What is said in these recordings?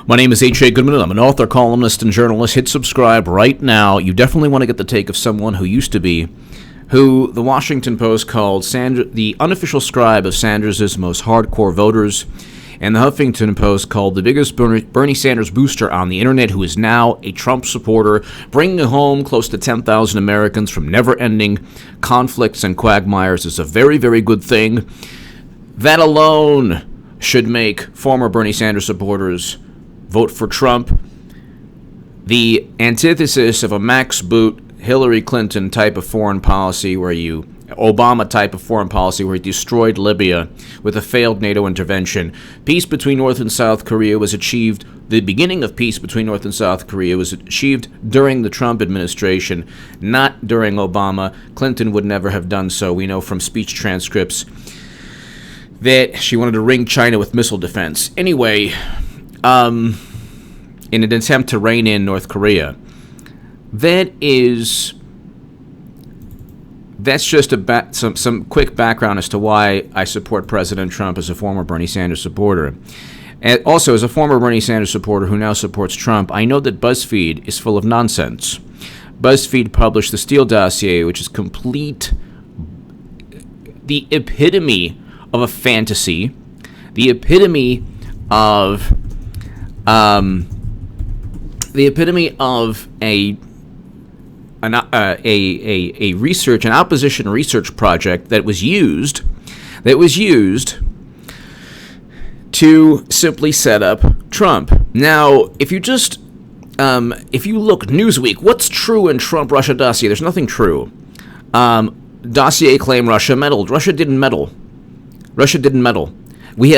My name is H.A. Goodman, and I'm an author, columnist, and journalist. Hit subscribe right now. You definitely want to get the take of someone who used to be, who the Washington Post called the unofficial scribe of Sanders' most hardcore voters, and the Huffington Post called the biggest Bernie Sanders booster on the internet, who is now a Trump supporter, bringing home close to 10,000 Americans from never-ending conflicts and quagmires. Is a very, very good thing. That alone should make former Bernie Sanders supporters vote for Trump. The antithesis of a max boot Hillary Clinton type of foreign policy Obama type of foreign policy where he destroyed Libya with a failed NATO intervention. Peace between North and South Korea was achieved. The beginning of peace between North and South Korea was achieved during the Trump administration, not during Obama. Clinton would never have done so. We know from speech transcripts that she wanted to ring China with missile defense. Anyway, in an attempt to rein in North Korea. That's just some quick background as to why I support President Trump as a former Bernie Sanders supporter. And also, as a former Bernie Sanders supporter who now supports Trump, I know that Buzzfeed is full of nonsense. BuzzFeed published the Steele dossier, which is the epitome of a fantasy, the epitome of a research, an opposition research project that was used to simply set up Trump. Now, if you look Newsweek, what's true in Trump-Russia dossier? There's nothing true. Dossier claim Russia meddled. Russia didn't meddle. We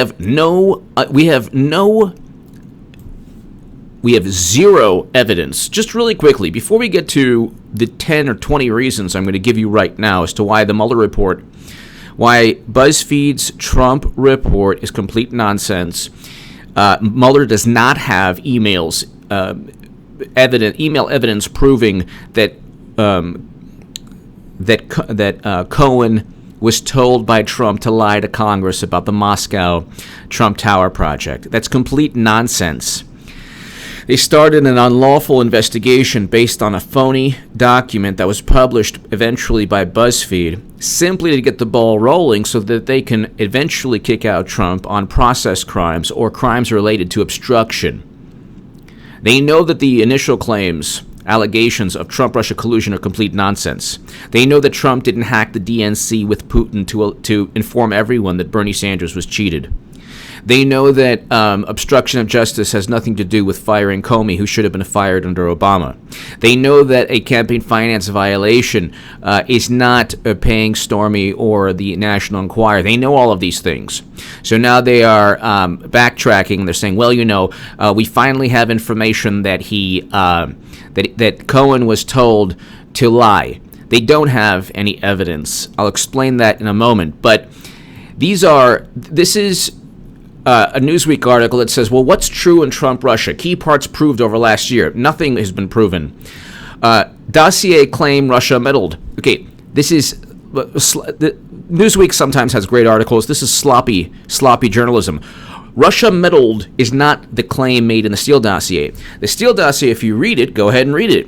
have zero evidence. Just really quickly, before we get to the 10 or 20 reasons I'm going to give you right now as to why the Mueller report, why BuzzFeed's Trump report is complete nonsense. Mueller does not have email evidence proving that Cohen was told by Trump to lie to Congress about the Moscow Trump Tower project. That's complete nonsense. They started an unlawful investigation based on a phony document that was published eventually by BuzzFeed simply to get the ball rolling so that they can eventually kick out Trump on process crimes or crimes related to obstruction. They know that the initial allegations of Trump-Russia collusion are complete nonsense. They know that Trump didn't hack the DNC with Putin to inform everyone that Bernie Sanders was cheated. They know that obstruction of justice has nothing to do with firing Comey, who should have been fired under Obama. They know that a campaign finance violation is not paying Stormy or the National Enquirer. They know all of these things. So now they are backtracking. They're saying, well, we finally have information that that Cohen was told to lie. They don't have any evidence. I'll explain that in a moment. But this is a Newsweek article that says, well, what's true in Trump-Russia? Key parts proved over last year. Nothing has been proven. Dossier claim Russia meddled. Okay, this is... Newsweek sometimes has great articles. This is sloppy journalism. Russia meddled is not the claim made in the Steele dossier. The Steele dossier, if you read it, go ahead and read it.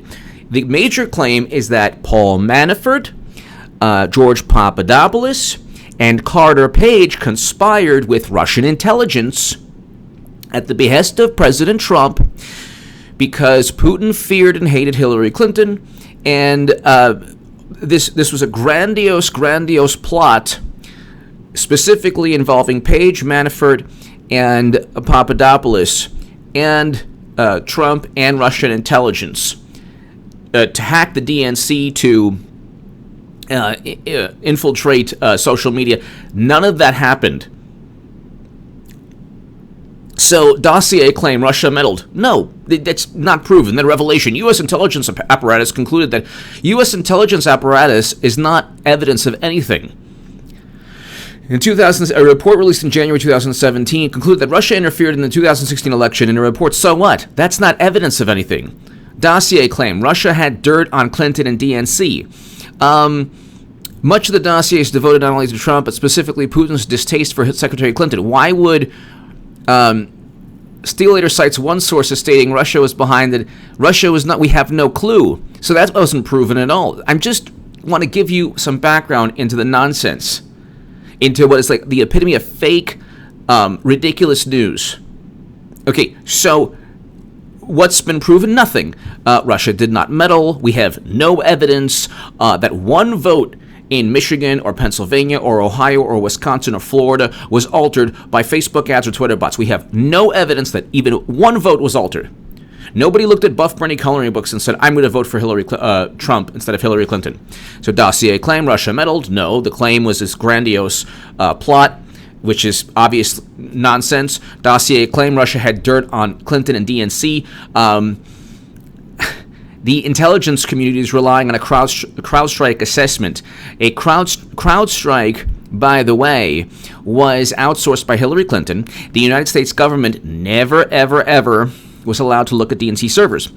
The major claim is that Paul Manafort, George Papadopoulos, and Carter Page conspired with Russian intelligence at the behest of President Trump because Putin feared and hated Hillary Clinton, and this was a grandiose plot specifically involving Page, Manafort, and Papadopoulos, and Trump and Russian intelligence to hack the DNC, to infiltrate social media. None of that happened. So dossier claim Russia meddled. No, that's not proven. The revelation. U.S. intelligence apparatus concluded that U.S. intelligence apparatus is not evidence of anything. A report released in January 2017 concluded that Russia interfered in the 2016 election in a report. So what? That's not evidence of anything. Dossier claim Russia had dirt on Clinton and DNC. Much of the dossier is devoted not only to Trump, but specifically Putin's distaste for Secretary Clinton. Why would Steele later cites one source as stating Russia was behind it. Russia was not. We have no clue. So that wasn't proven at all. I just want to give you some background into the nonsense, into what is like the epitome of fake, ridiculous news. Okay, so what's been proven? Nothing. Russia did not meddle. We have no evidence that one vote in Michigan or Pennsylvania or Ohio or Wisconsin or Florida was altered by Facebook ads or Twitter bots. We have no evidence that even one vote was altered. Nobody looked at Buff Bernie coloring books and said, I'm going to vote for Trump instead of Hillary Clinton. So dossier claim, Russia meddled. No, the claim was this grandiose plot, which is obvious nonsense. Dossier claim, Russia had dirt on Clinton and DNC. The intelligence community is relying on a CrowdStrike assessment. A CrowdStrike, by the way, was outsourced by Hillary Clinton. The United States government never, ever, ever was allowed to look at DNC servers.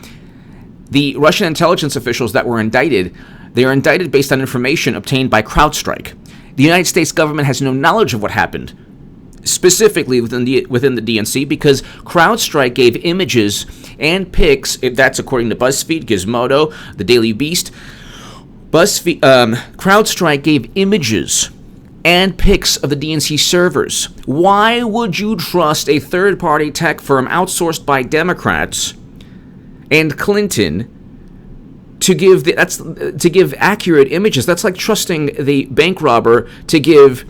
The Russian intelligence officials that were indicted, they are indicted based on information obtained by CrowdStrike. The United States government has no knowledge of what happened, specifically within the DNC, because CrowdStrike gave images and pics. That's according to Buzzfeed, Gizmodo, the Daily Beast. CrowdStrike gave images and pics of the DNC servers. Why would you trust a third-party tech firm outsourced by Democrats and Clinton to give accurate images? That's like trusting the bank robber to give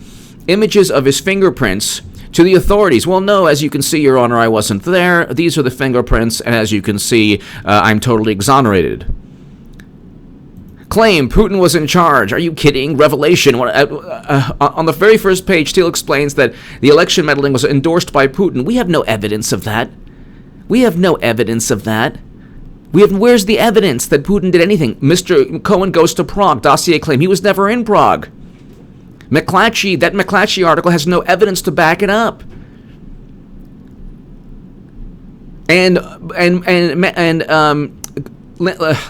images of his fingerprints to the authorities. Well, no, as you can see, Your Honor, I wasn't there. These are the fingerprints, and as you can see, I'm totally exonerated. Claim Putin was in charge. Are you kidding? Revelation. On the very first page, Steele explains that the election meddling was endorsed by Putin. We have no evidence of that. Where's the evidence that Putin did anything? Mr. Cohen goes to Prague. Dossier claim he was never in Prague. That McClatchy article has no evidence to back it up. And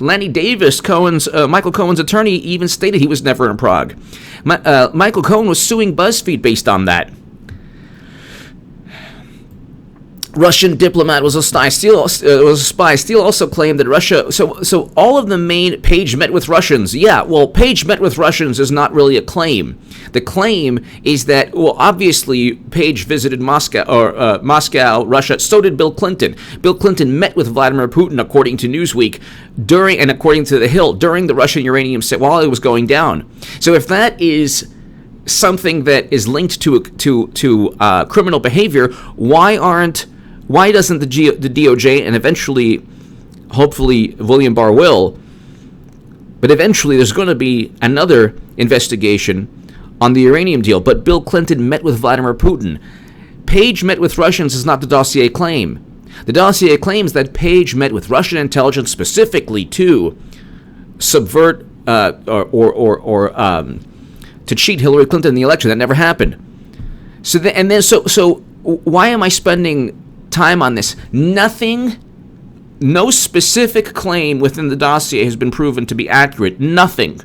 Lanny Davis, Michael Cohen's attorney, even stated he was never in Prague. Michael Cohen was suing BuzzFeed based on that. Russian diplomat was a spy. Steele also claimed that Russia. So all of the main Page met with Russians. Yeah, well, Page met with Russians is not really a claim. The claim is that, well, obviously Page visited Moscow, Russia. So did Bill Clinton. Bill Clinton met with Vladimir Putin, according to Newsweek, and according to The Hill, during the Russian uranium while it was going down. So if that is something that is linked to criminal behavior, why doesn't the DOJ, and eventually, hopefully, William Barr will, but eventually there's going to be another investigation on the uranium deal, but Bill Clinton met with Vladimir Putin. Page met with Russians is not the dossier claim. The dossier claims that Page met with Russian intelligence specifically to subvert or to cheat Hillary Clinton in the election. That never happened. So why am I spending time on this? No specific claim within the dossier has been proven to be accurate. Nothing.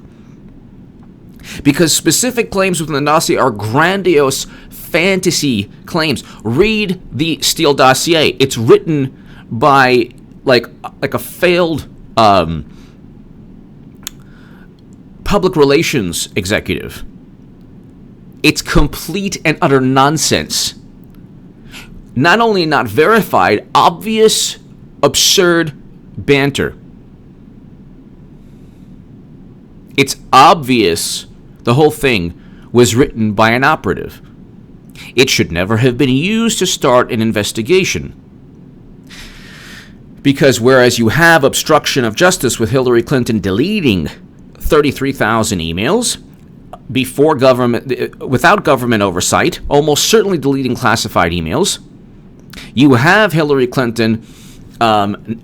Because specific claims within the dossier are grandiose fantasy claims. Read the Steele dossier. It's written by like a failed public relations executive. It's complete and utter nonsense. Not only not verified, obvious, absurd banter. It's obvious the whole thing was written by an operative. It should never have been used to start an investigation. Because whereas you have obstruction of justice with Hillary Clinton deleting 33,000 emails without government oversight, almost certainly deleting classified emails, you have Hillary Clinton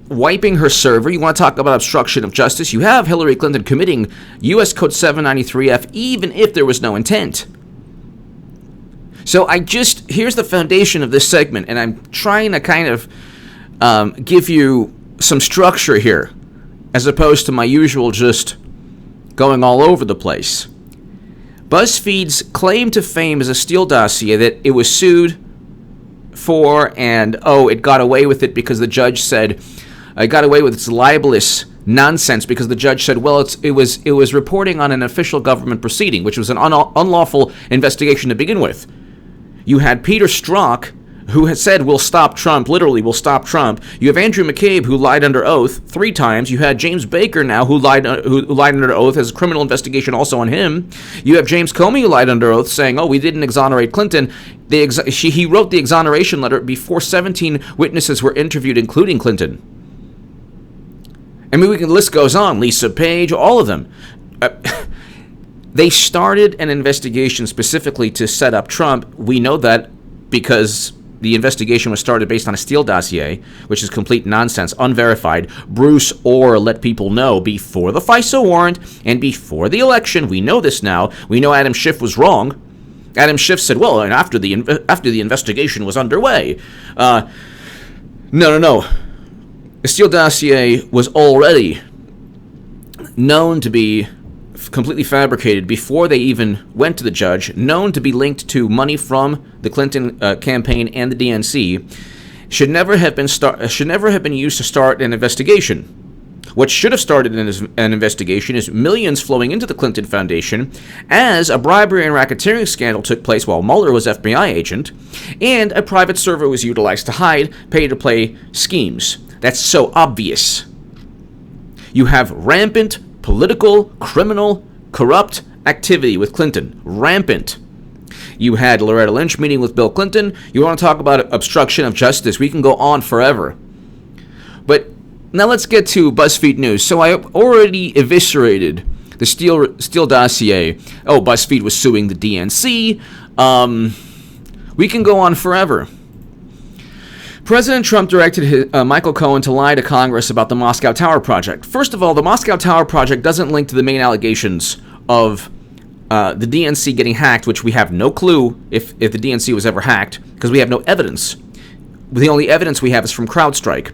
wiping her server. You want to talk about obstruction of justice? You have Hillary Clinton committing U.S. Code 793F, even if there was no intent. So here's the foundation of this segment, and I'm trying to kind of give you some structure here, as opposed to my usual just going all over the place. BuzzFeed's claim to fame is a Steele dossier that it was sued for, and it got away with it because the judge said it got away with its libelous nonsense because the judge said, well, it was reporting on an official government proceeding, which was an unlawful investigation to begin with. You had Peter Strzok, who has said, we'll stop Trump, literally, we'll stop Trump. You have Andrew McCabe, who lied under oath 3 times. You had James Baker now, who lied under oath. There's a criminal investigation also on him. You have James Comey, who lied under oath, saying, we didn't exonerate Clinton. He wrote the exoneration letter before 17 witnesses were interviewed, including Clinton. I mean, the list goes on. Lisa Page, all of them. They started an investigation specifically to set up Trump. We know that because the investigation was started based on a Steele dossier, which is complete nonsense, unverified. Bruce Orr let people know before the FISA warrant and before the election. We know this now. We know Adam Schiff was wrong. Adam Schiff said, well, and after the investigation was underway. No. The Steele dossier was already known to be completely fabricated before they even went to the judge, known to be linked to money from the Clinton campaign and the DNC, should never have been used to start an investigation. What should have started an investigation is millions flowing into the Clinton Foundation as a bribery and racketeering scandal took place while Mueller was FBI agent, and a private server was utilized to hide pay-to-play schemes. That's so obvious. You have rampant political, criminal, corrupt activity with Clinton. Rampant. You had Loretta Lynch meeting with Bill Clinton. You want to talk about obstruction of justice? We can go on forever. But now let's get to BuzzFeed News. So I already eviscerated the Steele dossier. BuzzFeed was suing the DNC. We can go on forever. President Trump directed Michael Cohen to lie to Congress about the Moscow Tower project. First of all, the Moscow Tower project doesn't link to the main allegations of the DNC getting hacked, which we have no clue if the DNC was ever hacked, because we have no evidence. The only evidence we have is from CrowdStrike.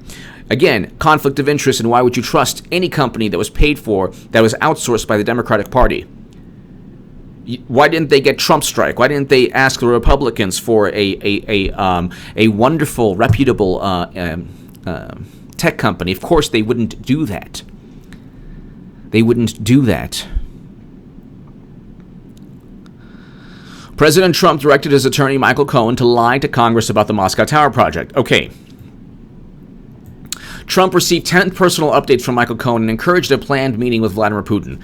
Again, conflict of interest, and why would you trust any company that was paid for, that was outsourced by the Democratic Party? Why didn't they get Trump strike? Why didn't they ask the Republicans for a wonderful, reputable tech company? Of course, they wouldn't do that. They wouldn't do that. President Trump directed his attorney, Michael Cohen, to lie to Congress about the Moscow Tower project. Okay. Trump received 10 personal updates from Michael Cohen and encouraged a planned meeting with Vladimir Putin.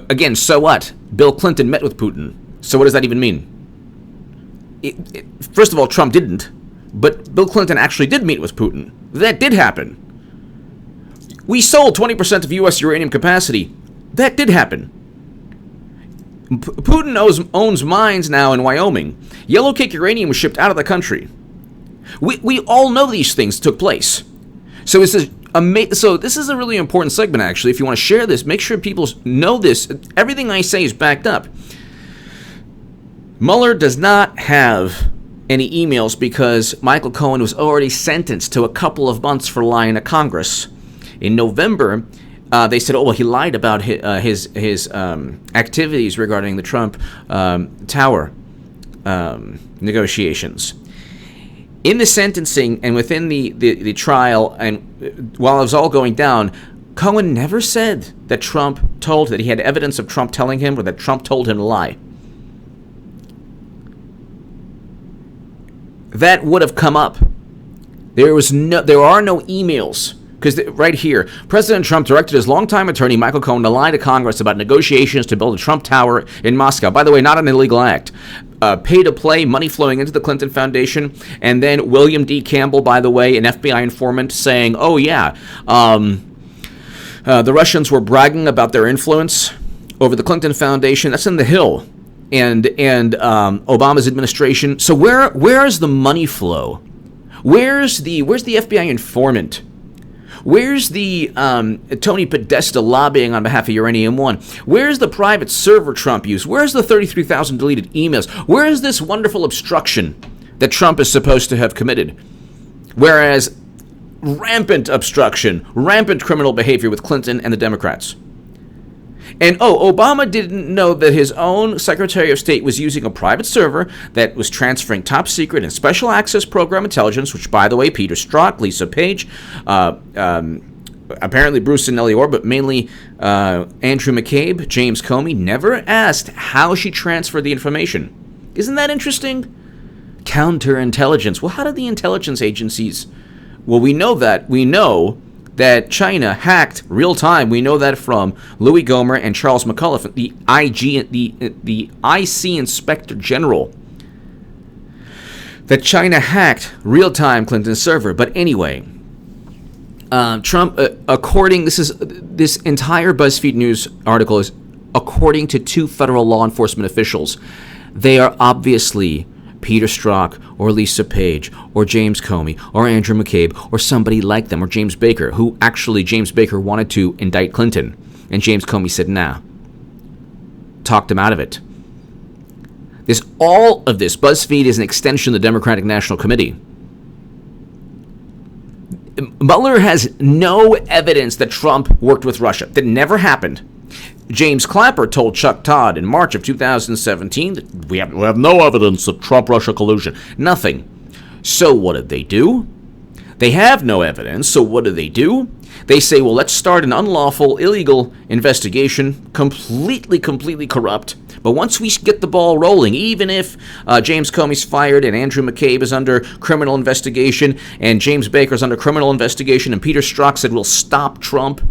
Again, so what? Bill Clinton met with Putin. So what does that even mean? First of all, Trump didn't. But Bill Clinton actually did meet with Putin. That did happen. We sold 20% of U.S. uranium capacity. That did happen. Putin owns mines now in Wyoming. Yellowcake uranium was shipped out of the country. We all know these things took place. So this is a really important segment, actually. If you want to share this, make sure people know this. Everything I say is backed up. Mueller does not have any emails because Michael Cohen was already sentenced to a couple of months for lying to Congress. In November, they said, he lied about his activities regarding the Trump Tower negotiations. In the sentencing and within the trial, and while it was all going down, Cohen never said that he had evidence of Trump telling him or that Trump told him to lie. That would have come up. There are no emails. Because right here, President Trump directed his longtime attorney, Michael Cohen, to lie to Congress about negotiations to build a Trump Tower in Moscow. By the way, not an illegal act. Pay-to-play, money flowing into the Clinton Foundation. And then William D. Campbell, by the way, an FBI informant, saying, the Russians were bragging about their influence over the Clinton Foundation. That's in the Hill. And Obama's administration. So where is the money flow? Where's the FBI informant? Where's the Tony Podesta lobbying on behalf of Uranium One? Where's the private server Trump used? Where's the 33,000 deleted emails? Where is this wonderful obstruction that Trump is supposed to have committed? Whereas rampant obstruction, rampant criminal behavior with Clinton and the Democrats. And Obama didn't know that his own Secretary of State was using a private server that was transferring top secret and special access program intelligence, which, by the way, Peter Strzok, Lisa Page, apparently Bruce and Nellie Orr, but mainly Andrew McCabe, James Comey, never asked how she transferred the information. Isn't that interesting? Counterintelligence. Well, how did the intelligence agencies... Well, we know that China hacked real time. We know that from Louis Gohmert and Charles McAuliffe, the IC Inspector General, that China hacked real time Clinton's server. But anyway, Trump, this entire BuzzFeed News article is according to 2 federal law enforcement officials. They are obviously Peter Strzok or Lisa Page or James Comey or Andrew McCabe or somebody like them, or James Baker, who actually James Baker wanted to indict Clinton, and James Comey said nah, talked him out of it. All of this, BuzzFeed is an extension of the Democratic National Committee. Mueller has no evidence that Trump worked with Russia. That never happened. James Clapper told Chuck Todd in March of 2017 that we have no evidence of Trump-Russia collusion. Nothing. So what did they do? They have no evidence, so what do? They say, well, let's start an unlawful, illegal investigation, completely corrupt. But once we get the ball rolling, even if James Comey's fired and Andrew McCabe is under criminal investigation and James Baker's under criminal investigation and Peter Strzok said we'll stop Trump,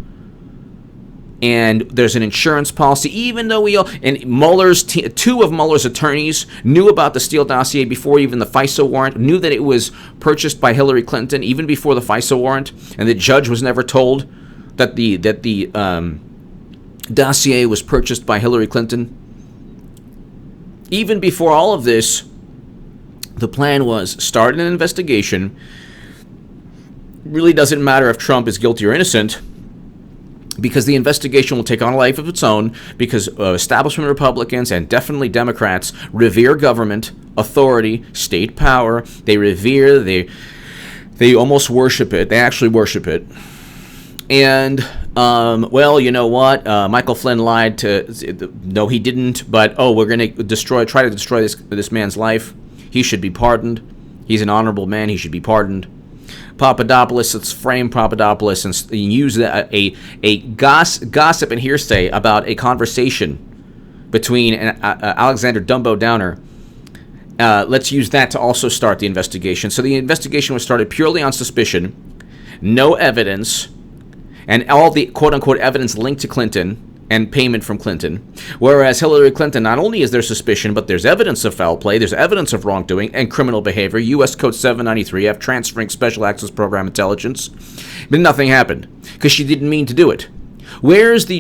and there's an insurance policy, even though and Mueller's 2 of Mueller's attorneys knew about the Steele dossier before even the FISA warrant, knew that it was purchased by Hillary Clinton even before the FISA warrant, and the judge was never told that the dossier was purchased by Hillary Clinton. Even before all of this, the plan was start an investigation. Really doesn't matter if Trump is guilty or innocent, because the investigation will take on a life of its own, because establishment Republicans and definitely Democrats revere government, authority, state power. They revere, they almost worship it. They actually worship it. And, well, you know what? Michael Flynn lied to... No, he didn't, but, we're going to try to destroy this man's life. He should be pardoned. He's an honorable man. He should be pardoned. Papadopoulos, let's frame Papadopoulos and use a gossip and hearsay about a conversation between Alexander Dumbo Downer. Let's use that to also start the investigation. So the investigation was started purely on suspicion, no evidence, and all the quote-unquote evidence linked to Clinton and payment from Clinton. Whereas Hillary Clinton, not only is there suspicion, but there's evidence of foul play, there's evidence of wrongdoing and criminal behavior, U.S. Code 793F, transferring special access program intelligence. But nothing happened, because she didn't mean to do it. Where's the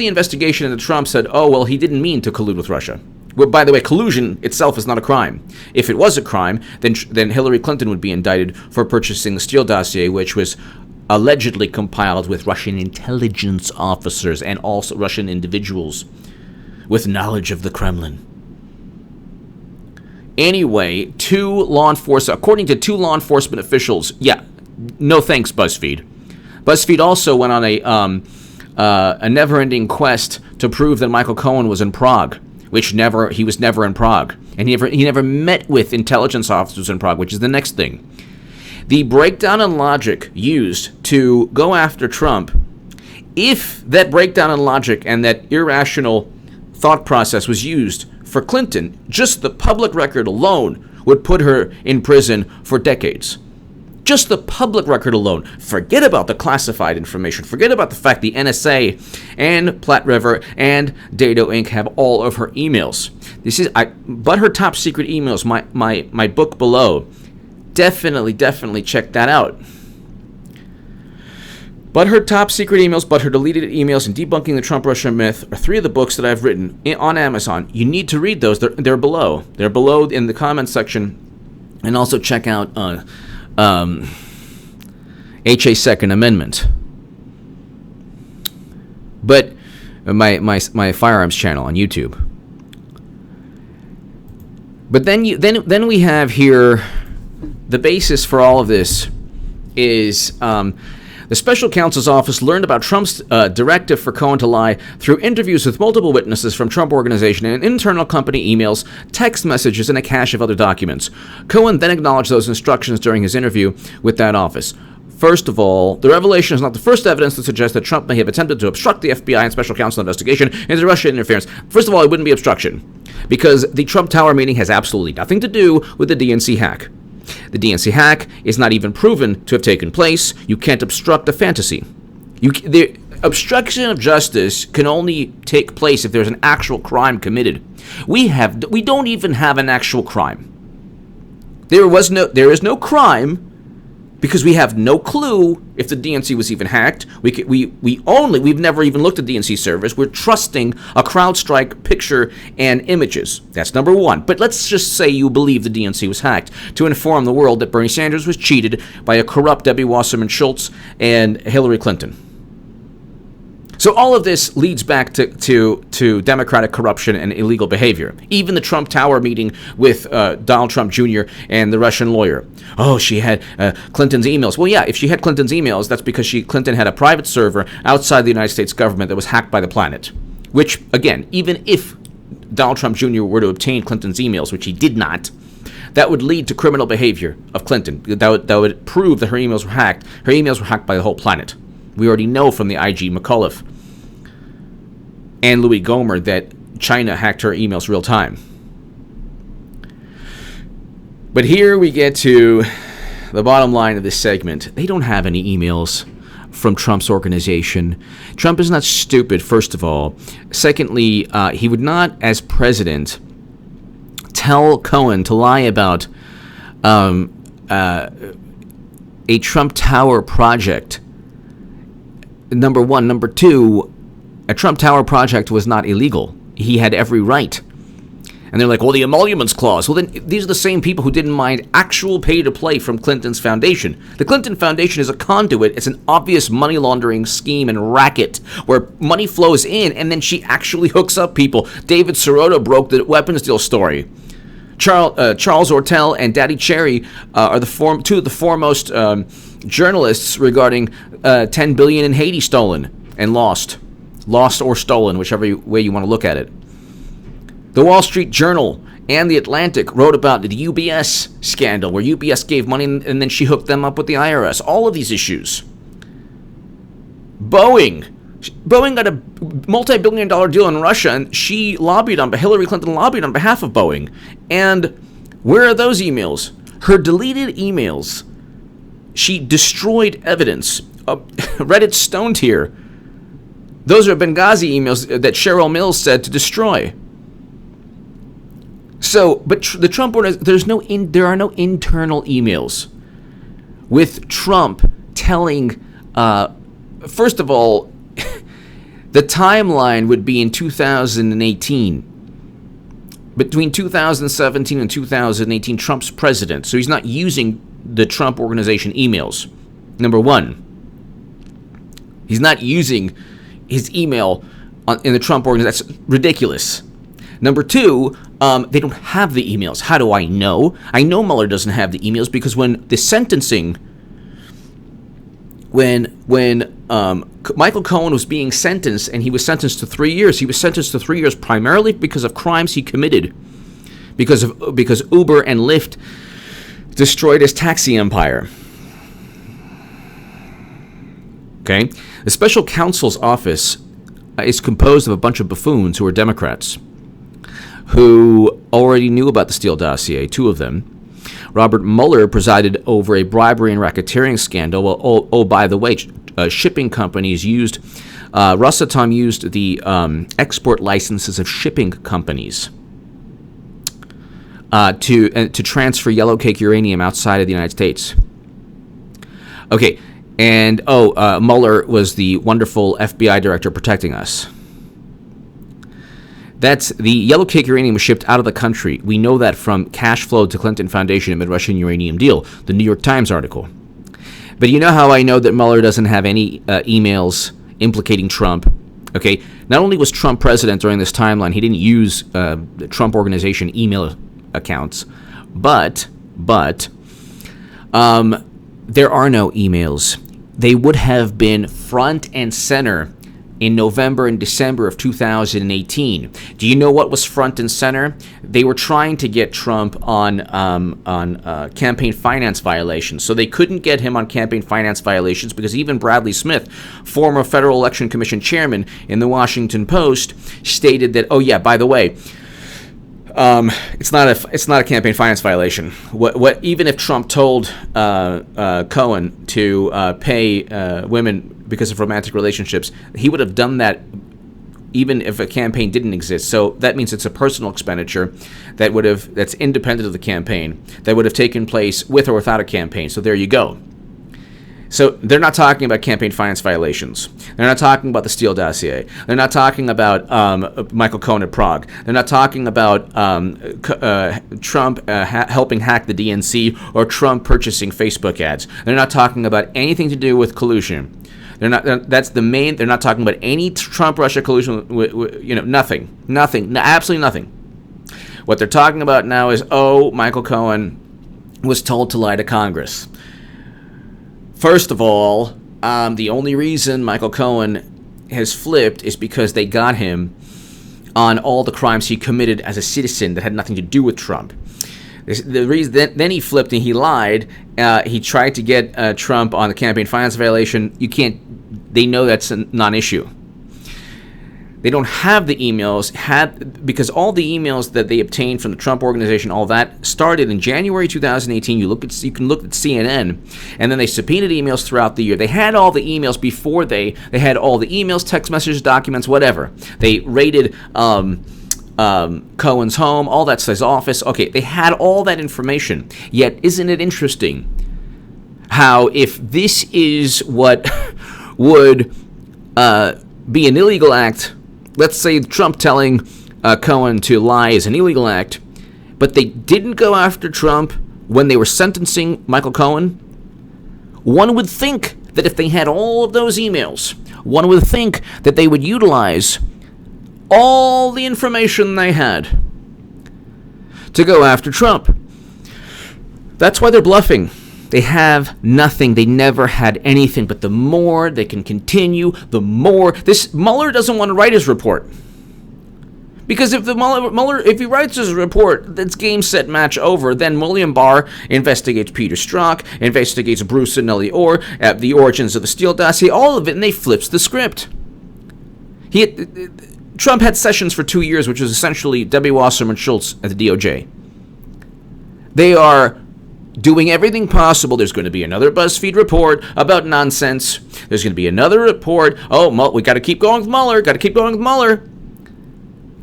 investigation that Trump said, well, he didn't mean to collude with Russia? Well, by the way, collusion itself is not a crime. If it was a crime, then Hillary Clinton would be indicted for purchasing the Steele dossier, which was allegedly compiled with Russian intelligence officers and also Russian individuals with knowledge of the Kremlin. Anyway, according to 2 law enforcement officials, no thanks, BuzzFeed. BuzzFeed also went on a never-ending quest to prove that Michael Cohen was in Prague, which he was never in Prague, and he never met with intelligence officers in Prague, which is the next thing. The breakdown in logic used to go after Trump, if that breakdown in logic and that irrational thought process was used for Clinton, just the public record alone would put her in prison for decades. Just the public record alone. Forget about the classified information. Forget about the fact the NSA and Platte River and Dado Inc. have all of her emails. But her top secret emails, my book below. Definitely check that out. But her top secret emails, but her deleted emails, and debunking the Trump-Russia myth are 3 of the books that I've written on Amazon. You need to read those. They're below. They're below in the comments section. And also check out H.A. Second Amendment. But my firearms channel on YouTube. But then we have here... The basis for all of this is The special counsel's office learned about Trump's directive for Cohen to lie through interviews with multiple witnesses from Trump Organization and internal company emails, text messages, and a cache of other documents. Cohen then acknowledged those instructions during his interview with that office. First of all, the revelation is not the first evidence to suggest that Trump may have attempted to obstruct the FBI and special counsel investigation into Russian interference. First of all, it wouldn't be obstruction, because the Trump Tower meeting has absolutely nothing to do with the DNC hack. The DNC hack is not even proven to have taken place. You can't obstruct a fantasy. The obstruction of justice can only take place if there's an actual crime committed. We don't even have an actual crime. There is no crime because we have no clue if the DNC was even hacked. We've never even looked at DNC servers. We're trusting a CrowdStrike picture and images. That's number one. But let's just say you believe the DNC was hacked to inform the world that Bernie Sanders was cheated by a corrupt Debbie Wasserman Schultz and Hillary Clinton. So all of this leads back to Democratic corruption and illegal behavior. Even the Trump Tower meeting with Donald Trump Jr. and the Russian lawyer. Oh, she had Clinton's emails. Well, yeah, if she had Clinton's emails, that's because Clinton had a private server outside the United States government that was hacked by the planet. Which, again, even if Donald Trump Jr. were to obtain Clinton's emails, which he did not, that would lead to criminal behavior of Clinton. That would prove that her emails were hacked. Her emails were hacked by the whole planet. We already know from the IG McAuliffe and Louis Gohmert that China hacked her emails real time. But here we get to the bottom line of this segment. They don't have any emails from Trump's organization. Trump is not stupid, first of all. Secondly, he would not, as president, tell Cohen to lie about a Trump Tower project. Number one. Number two, a Trump Tower project was not illegal. He had every right. And they're like, well, the emoluments clause. Well, then these are the same people who didn't mind actual pay-to-play from Clinton's foundation. The Clinton Foundation is a conduit. It's an obvious money laundering scheme and racket where money flows in, and then she actually hooks up people. David Sirota broke the weapons deal story. Charles Ortel and Daddy Cherry are two of the foremost journalists regarding $10 billion in Haiti stolen and lost or stolen, whichever way you want to look at it. The Wall Street Journal and The Atlantic wrote about the UBS scandal, where UBS gave money and then she hooked them up with the IRS. All of these issues. Boeing got a multi-billion-dollar deal in Russia, and Hillary Clinton lobbied on behalf of Boeing. And where are those emails? Her deleted emails. She destroyed evidence. Reddit stoned here. Those are Benghazi emails that Cheryl Mills said to destroy. So, but the Trump order, there are no internal emails with Trump telling. First of all, the timeline would be in 2018. Between 2017 and 2018, Trump's president. So he's not using the Trump Organization emails. Number one, he's not using his email in the Trump Organization. That's ridiculous. Number two, they don't have the emails. How do I know? I know Mueller doesn't have the emails because when the sentencing, when Michael Cohen was being sentenced, and he was sentenced to 3 years, he was sentenced to 3 years primarily because of crimes he committed, because Uber and Lyft destroyed his taxi empire. Okay? The special counsel's office is composed of a bunch of buffoons who are Democrats, who already knew about the Steele dossier, two of them. Robert Mueller presided over a bribery and racketeering scandal. Well, by the way, shipping companies used, Rosatom used the export licenses of shipping companies to transfer yellow cake uranium outside of the United States. Okay, and Mueller was the wonderful FBI director protecting us. That's the yellow cake uranium was shipped out of the country. We know that from cash flow to Clinton Foundation amid Russian uranium deal, the New York Times article. But you know how I know that Mueller doesn't have any emails implicating Trump? Okay, not only was Trump president during this timeline, he didn't use the Trump Organization email accounts, but there are no emails. they would have been front and center in November and December of 2018. Do you know what was front and center? They were trying to get Trump on campaign finance violations. So they couldn't get him on campaign finance violations because even Bradley Smith, former Federal Election Commission chairman in the Washington Post, stated that, oh yeah, by the way, it's not a campaign finance violation. What even if Trump told Cohen to pay women because of romantic relationships, he would have done that even if a campaign didn't exist. So that means it's a personal expenditure that's independent of the campaign, that would have taken place with or without a campaign. So there you go. So they're not talking about campaign finance violations. They're not talking about the Steele dossier. They're not talking about Michael Cohen at Prague. They're not talking about Trump helping hack the DNC or Trump purchasing Facebook ads. They're not talking about anything to do with collusion. They're not. That's the main. They're not talking about any Trump-Russia collusion. Nothing, absolutely nothing. What they're talking about now is, Michael Cohen was told to lie to Congress. First of all, the only reason Michael Cohen has flipped is because they got him on all the crimes he committed as a citizen that had nothing to do with Trump. The reason then he flipped and he lied. He tried to get Trump on the campaign finance violation. You can't. They know that's a non-issue. They don't have the emails because all the emails that they obtained from the Trump organization, all that started in January 2018. You can look at CNN, and then they subpoenaed emails throughout the year. They had all the emails before they had all the emails, text messages, documents, whatever. They raided Cohen's home, all that stuff, his office. Okay, they had all that information. Yet, isn't it interesting how if this is what would be an illegal act, let's say Trump telling Cohen to lie is an illegal act, but they didn't go after Trump when they were sentencing Michael Cohen, one would think that if they had all of those emails, one would think that they would utilize all the information they had to go after Trump. That's why they're bluffing. They have nothing. They never had anything. But the more they can continue, the more. This Mueller doesn't want to write his report. Because if Mueller, if he writes his report, that's game, set, match, over. Then William Barr investigates Peter Strzok, investigates Bruce and Nellie Orr, at the origins of the Steele dossier, all of it, and they flips the script. Trump had Sessions for 2 years, which was essentially Debbie Wasserman Schultz at the DOJ. They are doing everything possible. There's going to be another Buzzfeed report about nonsense. There's going to be another report. We got to keep going with Mueller.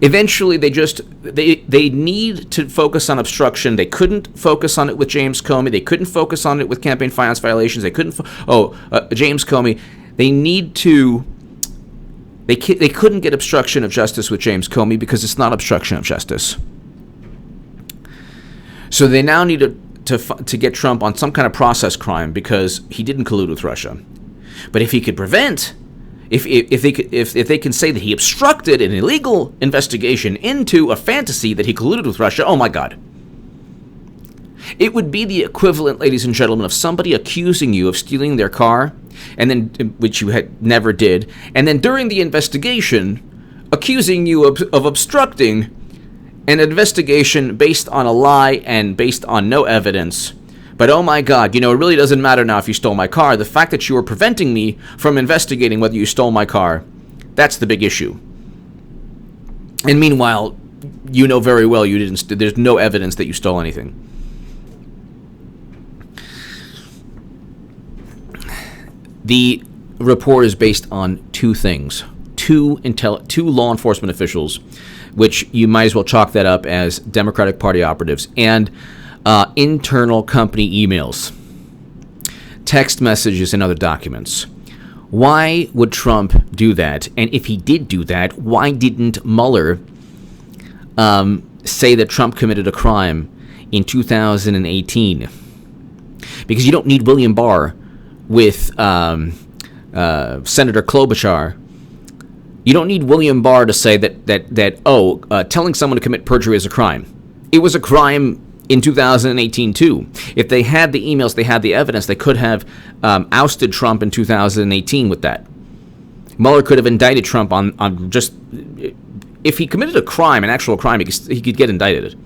Eventually, they need to focus on obstruction. They couldn't focus on it with James Comey. They couldn't focus on it with campaign finance violations. They couldn't. James Comey. They need to. They couldn't get obstruction of justice with James Comey because it's not obstruction of justice. So they now need to get Trump on some kind of process crime because he didn't collude with Russia. But if he could prevent, if they can say that he obstructed an illegal investigation into a fantasy that he colluded with Russia, oh my God. It would be the equivalent, ladies and gentlemen, of somebody accusing you of stealing their car, and then which you had never did, and then during the investigation, accusing you of obstructing an investigation based on a lie and based on no evidence. But oh my God, it really doesn't matter now if you stole my car. The fact that you were preventing me from investigating whether you stole my car, that's the big issue. And meanwhile, you know very well you didn't. There's no evidence that you stole anything. The report is based on two things. Two law enforcement officials, which you might as well chalk that up as Democratic Party operatives, and internal company emails, text messages, and other documents. Why would Trump do that? And if he did do that, why didn't Mueller say that Trump committed a crime in 2018? Because you don't need William Barr with Senator Klobuchar. You don't need William Barr to say that telling someone to commit perjury is a crime. It was a crime in 2018 too. If they had the emails, they had the evidence, they could have ousted Trump in 2018 with that. Mueller could have indicted Trump on just, if he committed a crime, an actual crime, he could get indicted.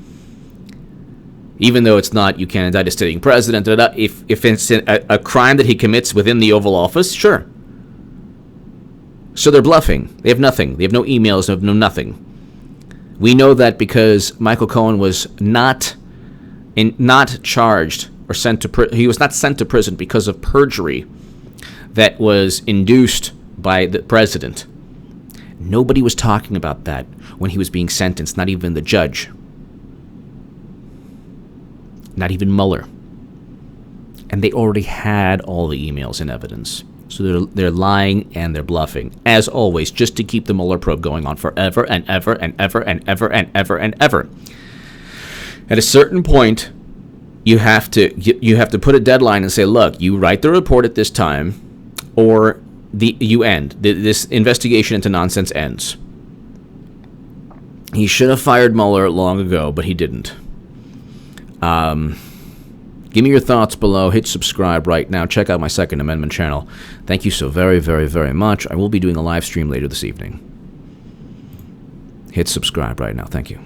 Even though it's not, you can't indict a sitting president. If it's a crime that he commits within the Oval Office, sure. So they're bluffing. They have nothing. They have no emails. They have no nothing. We know that because Michael Cohen was not charged or sent to he was not sent to prison because of perjury that was induced by the president. Nobody was talking about that when he was being sentenced, not even the judge. Not even Mueller. And they already had all the emails and evidence. So they're lying and they're bluffing, as always, just to keep the Mueller probe going on forever and ever and ever and ever and ever and ever. At a certain point, you have to put a deadline and say, look, you write the report at this time, or you end. This investigation into nonsense ends. He should have fired Mueller long ago, but he didn't. Give me your thoughts below. Hit subscribe right now. Check out my Second Amendment channel. Thank you so very, very, very much. I will be doing a live stream later this evening. Hit subscribe right now. Thank you.